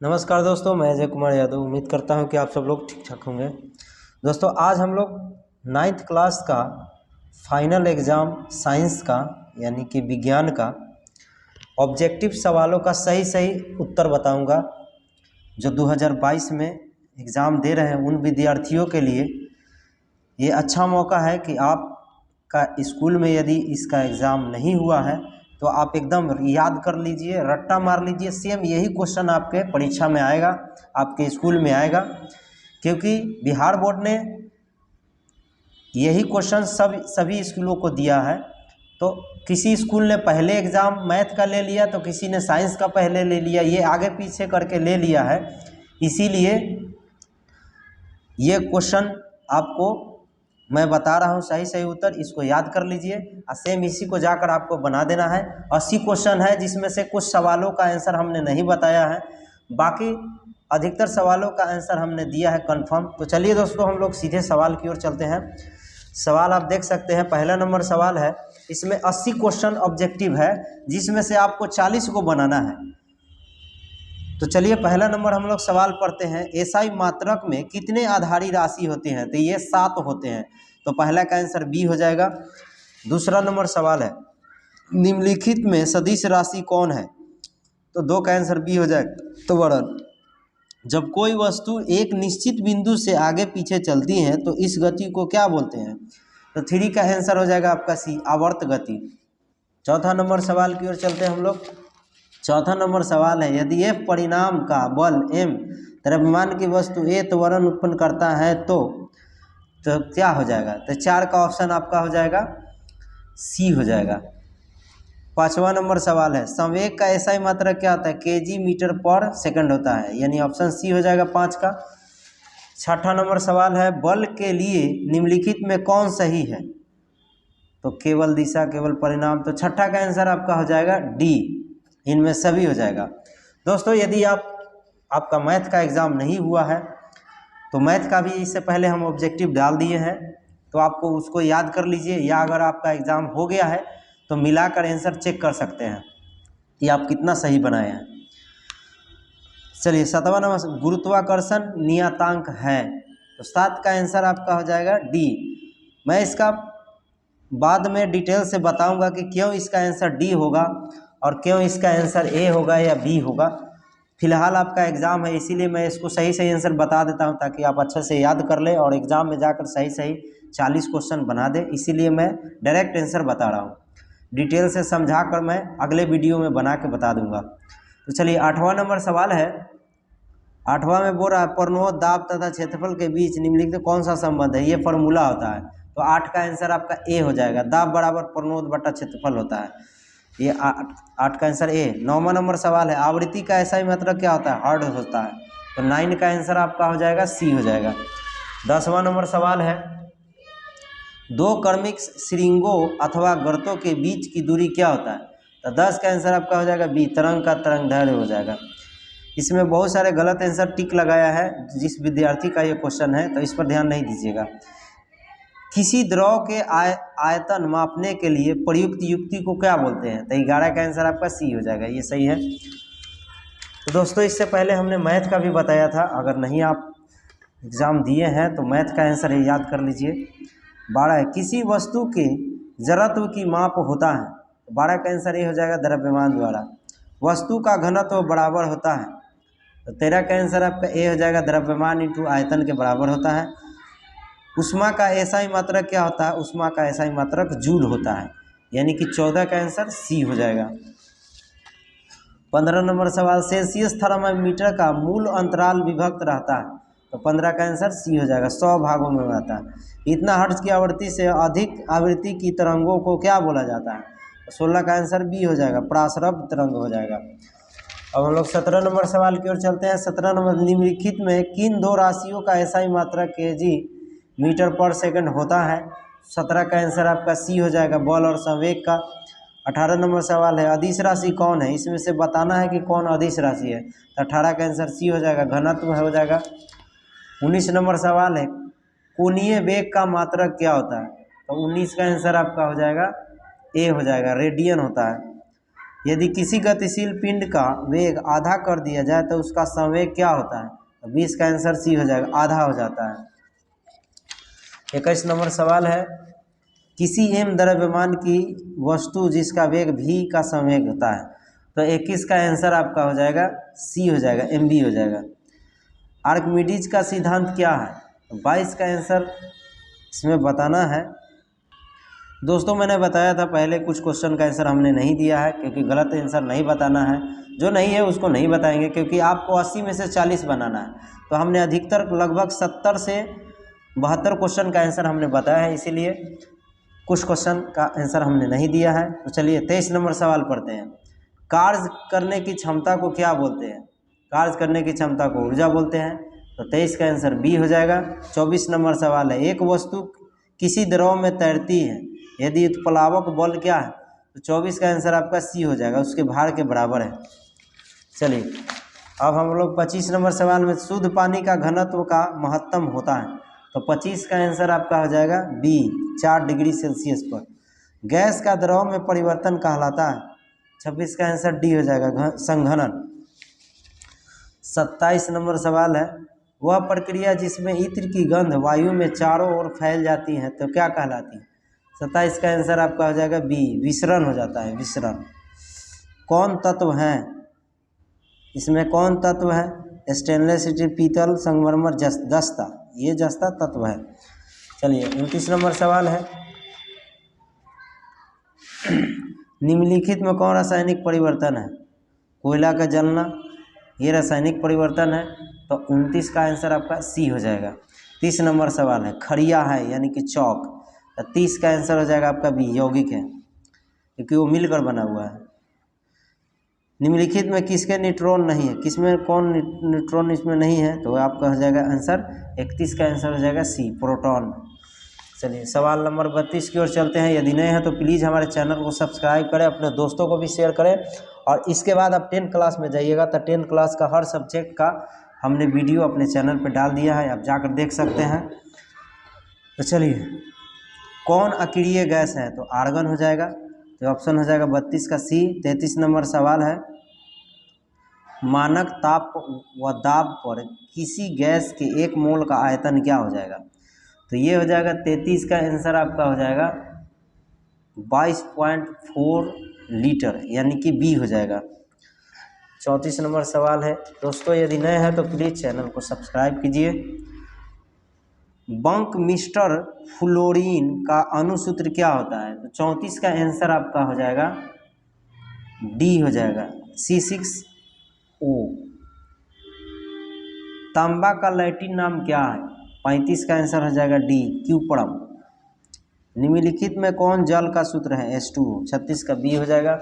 नमस्कार दोस्तों, मैं अजय कुमार यादव। उम्मीद करता हूं कि आप सब लोग ठीक ठाक होंगे। दोस्तों, आज हम लोग 9th क्लास का फाइनल एग्ज़ाम साइंस का यानी कि विज्ञान का ऑब्जेक्टिव सवालों का सही सही उत्तर बताऊंगा। जो 2022 में एग्ज़ाम दे रहे हैं उन विद्यार्थियों के लिए ये अच्छा मौका है कि आपका स्कूल में यदि इसका एग्ज़ाम नहीं हुआ है तो आप एकदम याद कर लीजिए, रट्टा मार लीजिए। सेम यही क्वेश्चन आपके परीक्षा में आएगा, आपके स्कूल में आएगा, क्योंकि बिहार बोर्ड ने यही क्वेश्चन सभी स्कूलों को दिया है। तो किसी स्कूल ने पहले एग्ज़ाम मैथ का ले लिया तो किसी ने साइंस का पहले ले लिया, ये आगे पीछे करके ले लिया है। इसीलिए ये क्वेश्चन आपको मैं बता रहा हूँ सही सही उत्तर, इसको याद कर लीजिए और सेम इसी को जाकर आपको बना देना है। 80 क्वेश्चन है जिसमें से कुछ सवालों का आंसर हमने नहीं बताया है, बाकी अधिकतर सवालों का आंसर हमने दिया है कंफर्म। तो चलिए दोस्तों, हम लोग सीधे सवाल की ओर चलते हैं। सवाल आप देख सकते हैं, पहला नंबर सवाल है। इसमें 80 क्वेश्चन ऑब्जेक्टिव है जिसमें से आपको 40 को बनाना है। तो चलिए पहला नंबर हम लोग सवाल पढ़ते हैं। एसआई मात्रक में कितने आधारी राशि होते हैं? तो ये 7 होते हैं, तो पहला का आंसर बी हो जाएगा। दूसरा नंबर सवाल है, निम्नलिखित में सदिश राशि कौन है? तो 2 का आंसर बी हो जाएगा। तो वर्णन, जब कोई वस्तु एक निश्चित बिंदु से आगे पीछे चलती है तो इस गति को क्या बोलते हैं? तो 3 का आंसर हो जाएगा आपका सी, आवर्त गति। चौथा नंबर सवाल की ओर चलते हैं हम लोग। चौथा नंबर सवाल है, यदि एफ परिणाम का बल एम द्रव्यमान की वस्तु ए त्वरण उत्पन्न करता है तो क्या हो जाएगा? तो 4 का ऑप्शन आपका हो जाएगा सी हो जाएगा। पांचवा नंबर सवाल है, संवेग का एसआई मात्रक क्या होता है? केजी मीटर पर सेकंड होता है, यानी ऑप्शन सी हो जाएगा 5 का। छठा नंबर सवाल है, बल के लिए निम्नलिखित में कौन सही है? तो केवल दिशा, केवल परिणाम। तो छठा का आंसर आपका हो जाएगा डी, इनमें सभी हो जाएगा। दोस्तों, यदि आपका मैथ का एग्ज़ाम नहीं हुआ है तो मैथ का भी इससे पहले हम ऑब्जेक्टिव डाल दिए हैं, तो आपको उसको याद कर लीजिए, या अगर आपका एग्ज़ाम हो गया है तो मिलाकर आंसर चेक कर सकते हैं कि आप कितना सही बनाए हैं। चलिए 7वां नंबर, गुरुत्वाकर्षण नियतांक है, तो 7 का आंसर आपका हो जाएगा डी। मैं इसका बाद में डिटेल से बताऊंगा कि क्यों इसका आंसर डी होगा और क्यों इसका आंसर ए होगा या बी होगा। फिलहाल आपका एग्ज़ाम है, इसीलिए मैं इसको सही सही आंसर बता देता हूं ताकि आप अच्छे से याद कर लें और एग्ज़ाम में जाकर सही सही 40 क्वेश्चन बना दें। इसीलिए मैं डायरेक्ट आंसर बता रहा हूं, डिटेल से समझा कर मैं अगले वीडियो में बना के बता दूंगा। तो चलिए 8वां नंबर सवाल है। 8वां में बोल रहा है, प्रणोद दाब तथा क्षेत्रफल के बीच निम्नलिखित कौन सा संबंध है? ये फॉर्मूला होता है, तो 8 का आंसर आपका ए हो जाएगा। दाब बराबर प्रणोद बटा क्षेत्रफल होता है, ये 8 का आंसर ए। 9वां नंबर सवाल है, आवृत्ति का ऐसा ही मतलब क्या होता है? हर्ट्ज होता है, तो 9 का आंसर आपका हो जाएगा सी हो जाएगा। 10वां नंबर सवाल है, 2 क्रमिक श्रृंगों अथवा गर्तों के बीच की दूरी क्या होता है? तो 10 का आंसर आपका हो जाएगा बी, तरंग का तरंग दैर्घ्य हो जाएगा। इसमें बहुत सारे गलत आंसर टिक लगाया है जिस विद्यार्थी का ये क्वेश्चन है, तो इस पर ध्यान नहीं दीजिएगा। किसी द्रव के आयतन मापने के लिए प्रयुक्त युक्ति को क्या बोलते हैं? तो 11 का आंसर आपका सी हो जाएगा, ये सही है। तो दोस्तों, इससे पहले हमने मैथ का भी बताया था, अगर नहीं आप एग्ज़ाम दिए हैं तो मैथ का आंसर ये याद कर लीजिए। 12 है, किसी वस्तु के जड़त्व की माप होता है, तो 12 का आंसर ये हो जाएगा द्रव्यमान द्वारा। वस्तु का घनत्व बराबर होता है, तो 13 का आंसर आपका ए हो जाएगा, द्रव्यमान इंटू आयतन के बराबर होता है। उष्मा का एसआई मात्रक क्या होता है? उष्मा का एसआई मात्रक जूल होता है, यानी कि 14 का आंसर सी हो जाएगा। 15 नंबर सवाल, सेल्सियस थर्मामीटर का मूल अंतराल विभक्त रहता है, तो 15 का आंसर सी हो जाएगा, 100 भागों में आता है। इतना हर्ट्ज की आवृत्ति से अधिक आवृत्ति की तरंगों को क्या बोला जाता है? तो 16 का आंसर बी हो जाएगा, प्रासरब तरंग हो जाएगा। अब हम लोग 17 नंबर सवाल की ओर चलते हैं। 17 नंबर, निम्नलिखित में किन 2 राशियों का एसआई मात्रक केजी मीटर पर सेकंड होता है? 17 का आंसर आपका सी हो जाएगा, बल और संवेग का। 18 नंबर सवाल है, अदिश राशि कौन है? इसमें से बताना है कि कौन अदिश राशि है, तो 18 का आंसर सी हो जाएगा, घनत्व हो जाएगा। 19 नंबर सवाल है, कोणीय वेग का मात्रक क्या होता है? तो 19 का आंसर आपका हो जाएगा ए हो जाएगा, रेडियन होता है। यदि किसी गतिशील पिंड का वेग आधा कर दिया जाए तो उसका संवेग क्या होता है? तो 20 का आंसर सी हो जाएगा, आधा हो जाता है। 21 नंबर सवाल है, किसी m द्रव्यमान की वस्तु जिसका वेग v का संवेग होता है, तो 21 का आंसर आपका हो जाएगा सी हो जाएगा, mv हो जाएगा। आर्किमिडीज का सिद्धांत क्या है? तो 22 का आंसर इसमें बताना है। दोस्तों मैंने बताया था पहले कुछ क्वेश्चन का आंसर हमने नहीं दिया है, क्योंकि गलत आंसर नहीं बताना है, जो नहीं है उसको नहीं बताएंगे, क्योंकि आपको 80 में से 40 बनाना है। तो हमने अधिकतर लगभग 70 से 72 क्वेश्चन का आंसर हमने बताया है, इसीलिए कुछ क्वेश्चन का आंसर हमने नहीं दिया है। तो चलिए 23 नंबर सवाल पढ़ते हैं। कार्य करने की क्षमता को क्या बोलते हैं? कार्य करने की क्षमता को ऊर्जा बोलते हैं। तो 23 का आंसर बी हो जाएगा। 24 नंबर सवाल है, एक वस्तु किसी द्रव में तैरती है, यदि उत्प्लावक बल क्या है? तो 24 का आंसर आपका सी हो जाएगा, उसके भार के बराबर है। चलिए अब हम लोग 25 नंबर सवाल में, शुद्ध पानी का घनत्व का महत्तम होता है। तो 25 का आंसर आपका हो जाएगा बी, 4 डिग्री सेल्सियस पर। गैस का द्रव में परिवर्तन कहलाता है। 26 का आंसर डी हो जाएगा, संघनन। 27 नंबर सवाल है, वह प्रक्रिया जिसमें इत्र की गंध वायु में चारों ओर फैल जाती है तो क्या कहलाती है? 27 का आंसर आपका हो जाएगा बी, विसरण हो जाता है, विसरण। कौन तत्व है इसमें? कौन तत्व है? स्टेनलेस स्टील, पीतल, संगमरमर, जस्ता, ये जस्ता तत्व है। चलिए 29 नंबर सवाल है, निम्नलिखित में कौन रासायनिक परिवर्तन है? कोयला का जलना, ये रासायनिक परिवर्तन है। तो 29 का आंसर आपका सी हो जाएगा। 30 नंबर सवाल है, खड़िया है यानी कि चौक। तो 30 का आंसर हो जाएगा आपका बी, यौगिक है, क्योंकि वो मिलकर बना हुआ है। निम्नलिखित में किसके न्यूट्रॉन नहीं है? किसमें कौन न्यूट्रॉन इसमें नहीं है? तो आपका हो जाएगा आंसर 31 का आंसर हो जाएगा सी, प्रोटॉन। चलिए सवाल नंबर 32 की ओर चलते हैं। यदि नए हैं तो प्लीज़ हमारे चैनल को सब्सक्राइब करें, अपने दोस्तों को भी शेयर करें, और इसके बाद आप 10th क्लास में जाइएगा तो 10th क्लास का हर सब्जेक्ट का हमने वीडियो अपने चैनल पर डाल दिया है, आप जाकर देख सकते हैं। तो चलिए, कौन अक्रिय गैस है? तो आर्गन हो जाएगा। तो ऑप्शन हो जाएगा 32 का सी। 33 नंबर सवाल है, मानक ताप व दाब पर किसी गैस के 1 मोल का आयतन क्या हो जाएगा? तो ये हो जाएगा 33 का आंसर आपका हो जाएगा 22.4 लीटर, यानी कि बी हो जाएगा। 34 नंबर सवाल है, दोस्तों यदि नए हैं तो प्लीज़ चैनल को सब्सक्राइब कीजिए। बंक मिस्टर फ्लोरीन का अणुसूत्र क्या होता है? तो 34 का आंसर आपका हो जाएगा डी हो जाएगा, C6O। तांबा का लैटिन नाम क्या है? 35 का आंसर हो जाएगा डी, क्यूपरम। निम्नलिखित में कौन जल का सूत्र है? H2O। 36 का बी हो जाएगा।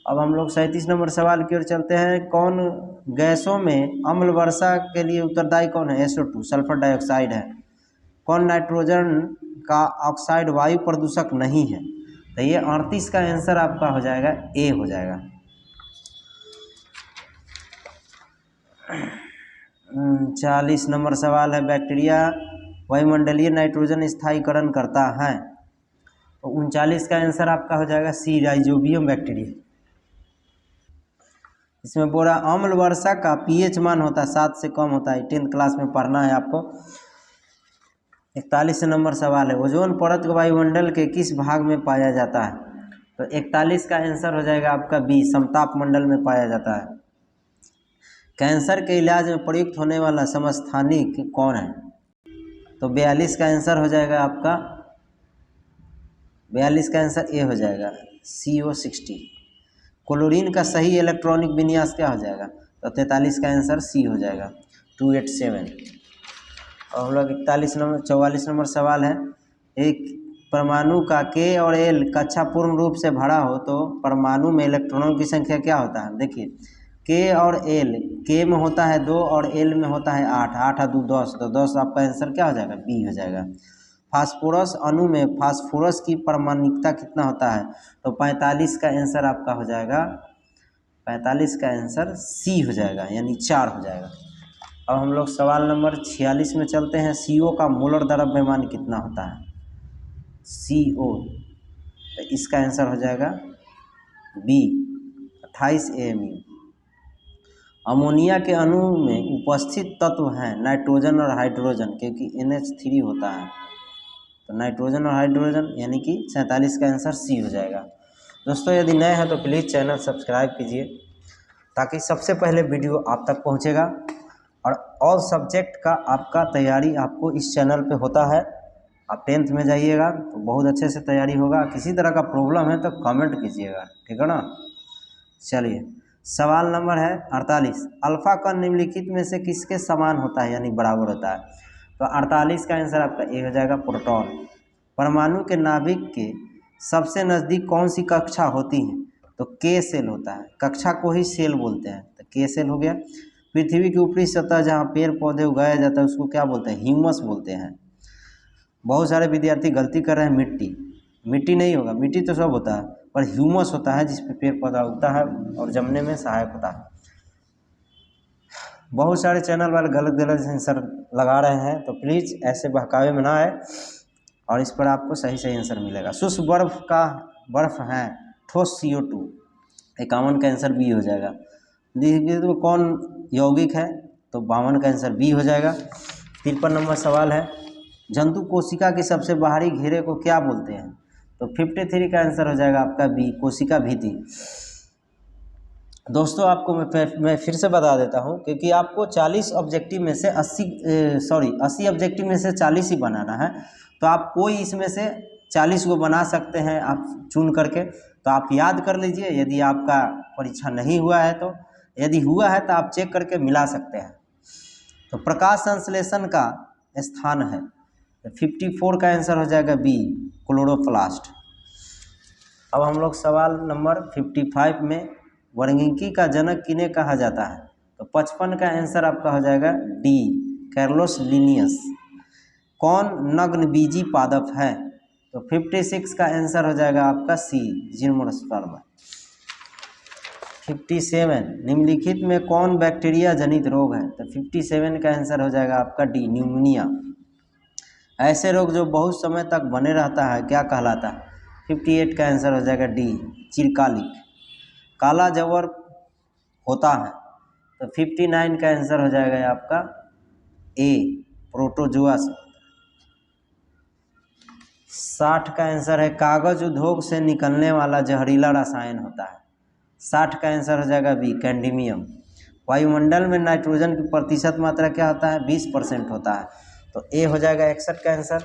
अब हम लोग 37 नंबर सवाल की ओर चलते हैं। कौन गैसों में अम्ल वर्षा के लिए उत्तरदायी कौन है? SO2, सल्फर डाइऑक्साइड है। कौन नाइट्रोजन का ऑक्साइड वायु प्रदूषक नहीं है? तो ये 38 का आंसर आपका हो जाएगा ए हो जाएगा। 40 नंबर सवाल है, बैक्टीरिया वायुमंडलीय नाइट्रोजन स्थायीकरण करता है। तो 39 का आंसर आपका हो जाएगा सी, राइजोबियम बैक्टीरिया। इसमें बोला अम्ल वर्षा का pH मान होता है 7 से कम होता है, 10th क्लास में पढ़ना है आपको। 41 नंबर सवाल है, ओजोन परत वायुमंडल के किस भाग में पाया जाता है? तो 41 का आंसर हो जाएगा आपका बी, समताप मंडल में पाया जाता है। कैंसर के इलाज में प्रयुक्त होने वाला समस्थानिक कौन है? तो 42 का आंसर हो जाएगा आपका, 42 का आंसर ए हो जाएगा, CO60। क्लोरीन का सही इलेक्ट्रॉनिक विन्यास क्या हो जाएगा? तो 43 का आंसर सी हो जाएगा, 287। और हम लोग 44 नंबर सवाल है, एक परमाणु का K और L कक्षा पूर्ण रूप से भरा हो तो परमाणु में इलेक्ट्रॉनों की संख्या क्या होता है? देखिए K और L, K में होता है 2 और L में होता है 8, 8 और 2 10, तो 10 आपका आंसर क्या हो जाएगा? बी हो जाएगा। फास्फोरस अणु में फास्फोरस की परमाणिकता कितना होता है? तो 45 का आंसर आपका हो जाएगा, 45 का आंसर सी हो जाएगा, यानी 4 हो जाएगा। अब हम लोग सवाल नंबर 46 में चलते हैं। CO का मोलर द्रव्यमान कितना होता है? CO, तो इसका आंसर हो जाएगा बी, 28 AMU। अमोनिया के अणु में उपस्थित तत्व हैं नाइट्रोजन और हाइड्रोजन, क्योंकि NH3 होता है, तो नाइट्रोजन और हाइड्रोजन, यानी कि 47 का आंसर सी हो जाएगा। दोस्तों यदि नए हैं तो प्लीज़ चैनल सब्सक्राइब कीजिए, ताकि सबसे पहले वीडियो आप तक पहुंचेगा। और ऑल सब्जेक्ट का आपका तैयारी आपको इस चैनल पे होता है। आप 10th में जाइएगा तो बहुत अच्छे से तैयारी होगा। किसी तरह का प्रॉब्लम है तो कमेंट कीजिएगा, ठीक है ना। चलिए, सवाल नंबर है 48। अल्फा कण निम्नलिखित में से किसके समान होता है, यानी बराबर होता है। तो 48 का आंसर आपका ए हो जाएगा, प्रोटॉन। परमाणु के नाभिक के सबसे नज़दीक कौन सी कक्षा होती है, तो के सेल होता है। कक्षा को ही सेल बोलते हैं, तो के सेल हो गया। पृथ्वी की ऊपरी सतह जहाँ पेड़ पौधे उगाया जाता है उसको क्या बोलते हैं, ह्यूमस बोलते हैं। बहुत सारे विद्यार्थी गलती कर रहे हैं, मिट्टी नहीं होगा, मिट्टी तो सब होता है, पर ह्यूमस होता है जिसपे पेड़ पौधा उगता है और जमने में सहायक होता है। बहुत सारे चैनल वाले गलत गलत आंसर लगा रहे हैं, तो प्लीज़ ऐसे बहकावे में ना आए और इस पर आपको सही सही आंसर मिलेगा। शुष्क बर्फ है ठोस CO2, 51 का आंसर बी हो जाएगा। तो कौन यौगिक है, तो 52 का आंसर बी हो जाएगा। 53 नंबर सवाल है, जंतु कोशिका के सबसे बाहरी घेरे को क्या बोलते हैं, तो 53 का आंसर हो जाएगा आपका बी, कोशिका भित्ति। दोस्तों आपको मैं फिर से बता देता हूँ, क्योंकि आपको 40 ऑब्जेक्टिव में से 80 ऑब्जेक्टिव में से 40 ही बनाना है, तो आप कोई इसमें से 40 को बना सकते हैं आप चुन करके। तो आप याद कर लीजिए, यदि आपका परीक्षा नहीं हुआ है तो, यदि हुआ है तो आप चेक करके मिला सकते हैं। तो प्रकाश संश्लेषण का स्थान है, तो 54 का आंसर हो जाएगा बी, क्लोरोप्लास्ट। अब हम लोग सवाल नंबर 55 में, वर्णिकी का जनक किन्हें कहा जाता है, तो 55 का आंसर आपका हो जाएगा डी, कार्लोस लिनियस। कौन नग्नबीजी पादप है, तो 56 का आंसर हो जाएगा आपका सी, जिम्नोस्पर्म। 57, निम्नलिखित में कौन बैक्टीरिया जनित रोग है, तो 57 का आंसर हो जाएगा आपका डी, न्यूमोनिया। ऐसे रोग जो बहुत समय तक बने रहता है क्या कहलाता है, 58 का आंसर हो जाएगा डी, चिरकालिक। काला जवर होता है, तो 59 का आंसर हो जाएगा आपका ए, प्रोटोजोआ से। 60 का आंसर है, कागज उद्योग से निकलने वाला जहरीला रसायन होता है, 60 का आंसर हो जाएगा बी, कैडमियम। वायुमंडल में नाइट्रोजन की प्रतिशत मात्रा क्या होता है, 20% होता है, तो ए हो जाएगा 61 का आंसर।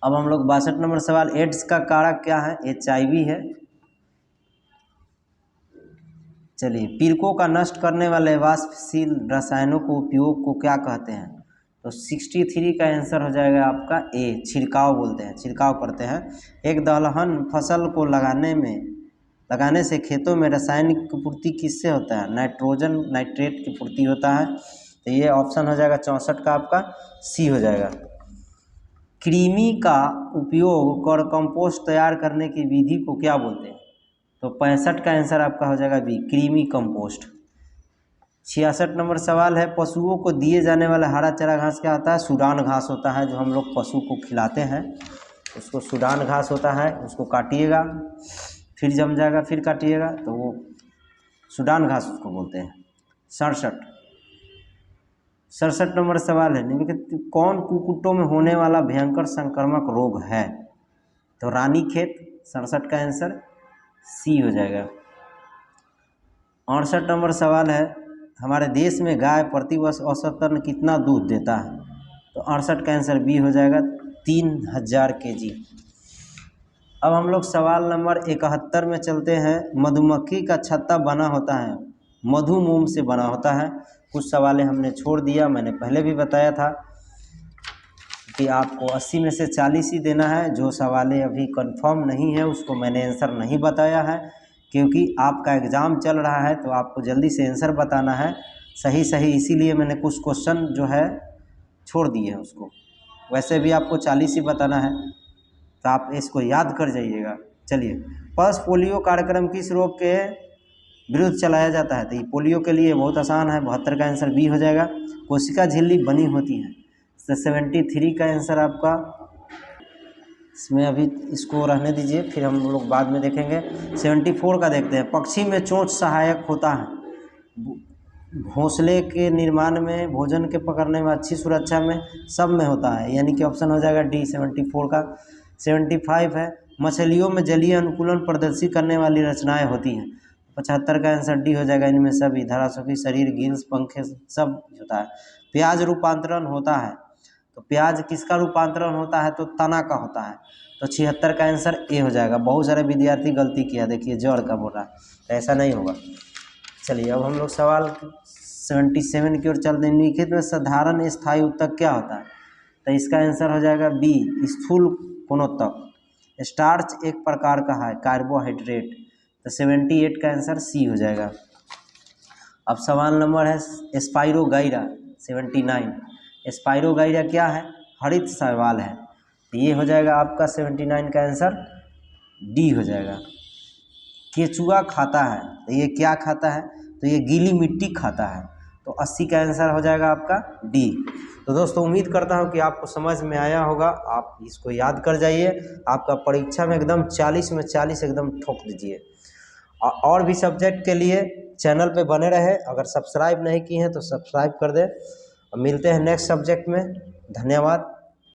अब हम लोग 62 नंबर सवाल, एड्स का कारक क्या है, HIV है। चलिए, पीड़कों का नष्ट करने वाले वाष्पशील रसायनों को उपयोग को क्या कहते हैं, तो 63 का आंसर हो जाएगा आपका ए, छिड़काव बोलते हैं, छिड़काव करते हैं। एक दलहन फसल को लगाने से खेतों में रासायनिक पूर्ति किससे होता है, नाइट्रोजन नाइट्रेट की पूर्ति होता है, तो ये ऑप्शन हो जाएगा 64 का आपका सी हो जाएगा। कृमि का उपयोग कर कंपोस्ट तैयार करने की विधि को क्या बोलते हैं, तो 65 का आंसर आपका हो जाएगा बी, कृमि कंपोस्ट। 66 नंबर सवाल है, पशुओं को दिए जाने वाला हरा चारा घास क्या होता है, सूडान घास होता है, जो हम लोग पशु को खिलाते हैं उसको सूडान घास होता है। उसको काटिएगा, फिर जम जाएगा, फिर काटिएगा, तो वो सूडान घास उसको बोलते हैं। 67 नंबर सवाल है, निम्नलिखित कौन कुक्कुटों में होने वाला भयंकर संक्रामक रोग है, तो रानीखेत। 67 का आंसर सी हो जाएगा। 68 नंबर सवाल है, हमारे देश में गाय प्रतिवर्ष औसतन कितना दूध देता है, तो 68 का आंसर बी हो जाएगा, 3000 kg। अब हम लोग सवाल नंबर 71 में चलते हैं। मधुमक्खी का छत्ता बना होता है, मधुमोम से बना होता है। कुछ सवालें हमने छोड़ दिया, मैंने पहले भी बताया था कि आपको 80 में से 40 ही देना है। जो सवालें अभी कंफर्म नहीं है उसको मैंने आंसर नहीं बताया है, क्योंकि आपका एग्ज़ाम चल रहा है तो आपको जल्दी से आंसर बताना है सही सही, इसीलिए मैंने कुछ क्वेश्चन जो है छोड़ दिए हैं उसको। वैसे भी आपको 40 ही बताना है, तो आप इसको याद कर जाइएगा। चलिए, पल्स पोलियो कार्यक्रम किस रोग के विरुद्ध चलाया जाता है, तो ये पोलियो के लिए बहुत आसान है, 72 का आंसर बी हो जाएगा। कोशिका झिल्ली बनी होती है, तो 73 का आंसर आपका इसमें अभी इसको रहने दीजिए, फिर हम लोग बाद में देखेंगे। 74 का देखते हैं। पक्षी में चोंच सहायक होता है, घोंसले के निर्माण में, भोजन के पकड़ने में, अच्छी सुरक्षा में, सब में होता है, यानी कि ऑप्शन हो जाएगा डी 74 का। 75 है, मछलियों में जलीय अनुकूलन प्रदर्शित करने वाली रचनाएं होती हैं। 75 का आंसर डी हो जाएगा, इनमें सभी धराशुकी शरीर, गिल्स, पंखे सब होता है। प्याज रूपांतरण होता है, तो प्याज किसका रूपांतरण होता है, तो तना का होता है। तो 76 का आंसर ए हो जाएगा। बहुत सारे विद्यार्थी गलती किया, देखिए जड़ का बोल रहा है, तो ऐसा नहीं होगा। चलिए अब हम लोग सवाल 77 की ओर चलते हैं। निम्नलिखित में साधारण स्थायी उत्तक क्या होता है, तो इसका आंसर हो जाएगा बी स्थूल पुनोत्तक। स्टार्च एक प्रकार का है कार्बोहाइड्रेट, तो 78 का आंसर सी हो जाएगा। अब सवाल नंबर है स्पाइरोगाइरा 79। स्पाइरोगाइरा क्या है, हरित शैवाल है, तो ये हो जाएगा आपका 79 का आंसर डी हो जाएगा। केचुआ खाता है, तो ये क्या खाता है, तो ये गीली मिट्टी खाता है, तो 80 का आंसर हो जाएगा आपका डी। तो दोस्तों उम्मीद करता हूँ कि आपको समझ में आया होगा, आप इसको याद कर जाइए, आपका परीक्षा में एकदम 40 में 40 एकदम ठोक दीजिए। और भी सब्जेक्ट के लिए चैनल पे बने रहे, अगर सब्सक्राइब नहीं किए हैं तो सब्सक्राइब कर दें। मिलते हैं नेक्स्ट सब्जेक्ट में, धन्यवाद।